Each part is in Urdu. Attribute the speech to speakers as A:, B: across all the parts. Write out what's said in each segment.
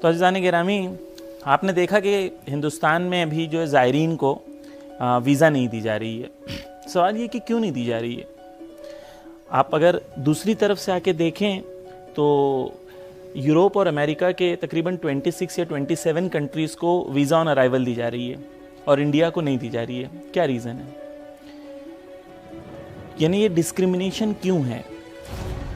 A: تو عزیزان گرامی، آپ نے دیکھا کہ ہندوستان میں ابھی جو زائرین کو ویزا نہیں دی جا رہی ہے. سوال یہ کہ کیوں نہیں دی جا رہی ہے؟ آپ اگر دوسری طرف سے آ کے دیکھیں تو یوروپ اور امریکہ کے تقریباً 26 یا 27 کنٹریز کو ویزا آن ارائیول دی جا رہی ہے اور انڈیا کو نہیں دی جا رہی ہے. کیا ریزن ہے؟ یعنی یہ ڈسکریمنیشن کیوں ہے؟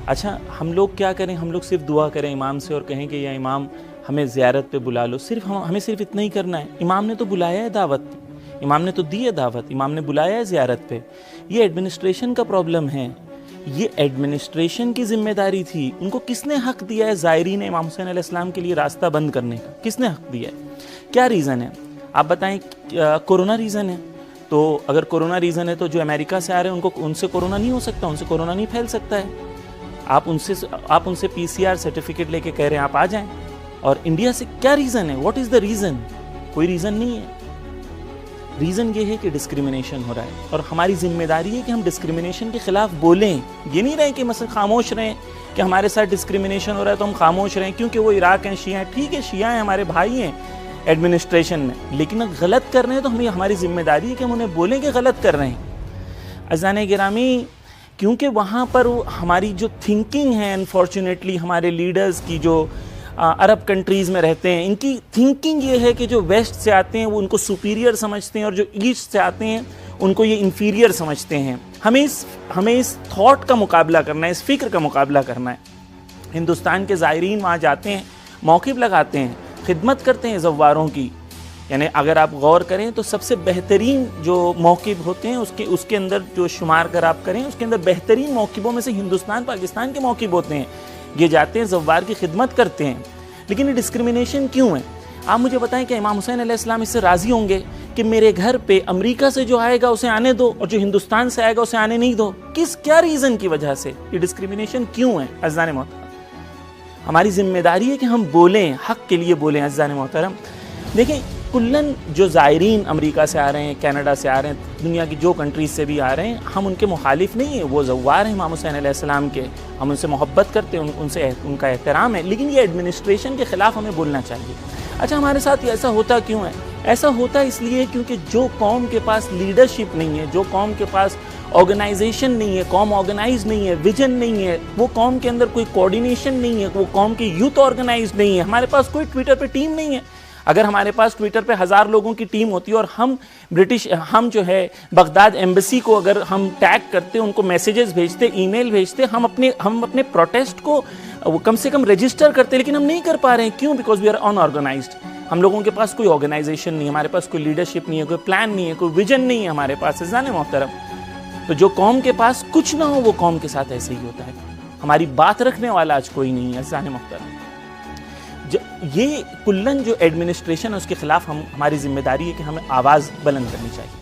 A: اچھا، ہم لوگ کیا کریں؟ ہم لوگ صرف دعا کریں امام سے اور کہیں کہ یا امام ہمیں زیارت پہ بلا لو. ہمیں صرف اتنا ہی کرنا ہے. امام نے تو بلایا ہے دعوت، امام نے تو دی ہے دعوت، امام نے بلایا ہے زیارت پہ. یہ ایڈمنسٹریشن کا پرابلم ہے، یہ ایڈمنسٹریشن کی ذمہ داری تھی. ان کو کس نے حق دیا ہے زائرین امام حسین علیہ السلام کے لیے راستہ بند کرنے کا؟ کس نے حق دیا ہے؟ کیا ریزن ہے؟ آپ بتائیں. کورونا ریزن ہے. تو اگر کورونا ریزن ہے تو جو امریکہ سے آ رہے ہیں ان سے کورونا نہیں ہو سکتا، ان سے کورونا نہیں پھیل سکتا ہے. آپ ان سے PCR سرٹیفکیٹ لے کے کہہ رہے ہیں آپ آ جائیں. اور انڈیا سے کیا ریزن ہے؟ What is the reason? کوئی ریزن نہیں ہے. ریزن یہ ہے کہ ڈسکریمنیشن ہو رہا ہے اور ہماری ذمہ داری ہے کہ ہم ڈسکریمنیشن کے خلاف بولیں. یہ نہیں رہیں کہ مثلا خاموش رہیں کہ ہمارے ساتھ ڈسکریمنیشن ہو رہا ہے تو ہم خاموش رہیں کیونکہ وہ عراق ہیں، شیعہ ہیں. ٹھیک ہے، شیعہ ہیں، ہمارے بھائی ہیں ایڈمنسٹریشن میں، لیکن اگر غلط کر رہے ہیں تو ہماری ذمہ داری ہے کہ ہم انہیں بولیں کہ غلط کر رہے ہیں. عزیزان گرامی، کیونکہ وہاں پر ہماری جو تھنکنگ ہے، انفارچونیٹلی ہمارے لیڈرز کی جو عرب کنٹریز میں رہتے ہیں، ان کی تھنکنگ یہ ہے کہ جو ویسٹ سے آتے ہیں وہ ان کو سپیریئر سمجھتے ہیں اور جو ایسٹ سے آتے ہیں ان کو یہ انفیریئر سمجھتے ہیں. ہمیں اس تھاٹ کا مقابلہ کرنا ہے، اس فکر کا مقابلہ کرنا ہے. ہندوستان کے زائرین وہاں جاتے ہیں، موقف لگاتے ہیں، خدمت کرتے ہیں زواروں کی. یعنی اگر آپ غور کریں تو سب سے بہترین جو موقف ہوتے ہیں اس کے اندر جو شمار کر آپ کریں اس کے اندر بہترین موقفوں میں سے ہندوستان پاکستان کے موقف ہوتے ہیں. یہ جاتے ہیں زوار کی خدمت کرتے ہیں. لیکن یہ ڈسکریمنیشن کیوں ہے؟ آپ مجھے بتائیں کہ امام حسین علیہ السلام اس سے راضی ہوں گے کہ میرے گھر پہ امریکہ سے جو آئے گا اسے آنے دو اور جو ہندوستان سے آئے گا اسے آنے نہیں دو؟ کیا ریزن کی وجہ سے یہ ڈسکریمنیشن کیوں ہے؟ عزیزان محترم، ہماری ذمہ داری ہے کہ ہم بولیں، حق کے لیے بولیں. عزیزان محترم، دیکھیں کلن جو زائرین امریکہ سے آ رہے ہیں، کینیڈا سے آ رہے ہیں، دنیا کی جو کنٹریز سے بھی آ رہے ہیں، ہم ان کے مخالف نہیں ہیں. وہ زوار ہیں امام حسین علیہ السلام کے، ہم ان سے محبت کرتے ہیں، ان کا احترام ہے. لیکن یہ ایڈمنسٹریشن کے خلاف ہمیں بولنا چاہیے. اچھا، ہمارے ساتھ ایسا ہوتا کیوں ہے؟ ایسا ہوتا اس لیے کیونکہ جو قوم کے پاس لیڈرشپ نہیں ہے، جو قوم کے پاس آرگنائزیشن نہیں ہے، قوم آرگنائز نہیں ہے، ویژن نہیں ہے، وہ قوم کے اندر کوئی کوارڈینیشن نہیں ہے، وہ قوم کی یوتھ آرگنائز نہیں ہے. ہمارے پاس کوئی ٹویٹر پہ ٹیم نہیں ہے. اگر ہمارے پاس ٹویٹر پہ 1000 لوگوں کی ٹیم ہوتی ہے اور ہم جو ہے بغداد ایمبیسی کو اگر ہم ٹیگ کرتے، ان کو میسیجز بھیجتے، ای میل بھیجتے، ہم اپنے پروٹیسٹ کو کم سے کم رجسٹر کرتے، لیکن ہم نہیں کر پا رہے ہیں. کیوں؟ Because we are unorganised. ہم لوگوں کے پاس کوئی آرگنائزیشن نہیں ہے، ہمارے پاس کوئی لیڈرشپ نہیں ہے، کوئی پلان نہیں ہے، کوئی ویژن نہیں ہے ہمارے پاس. عزیزان محترم، تو جو قوم کے پاس کچھ نہ ہو وہ قوم کے ساتھ ایسے ہی ہوتا ہے. ہماری بات رکھنے والا آج کوئی نہیں ہے. عزیزان محترم، یہ کلن جو ایڈمنسٹریشن ہے اس کے خلاف ہماری ذمہ داری ہے کہ ہمیں آواز بلند کرنی چاہیے.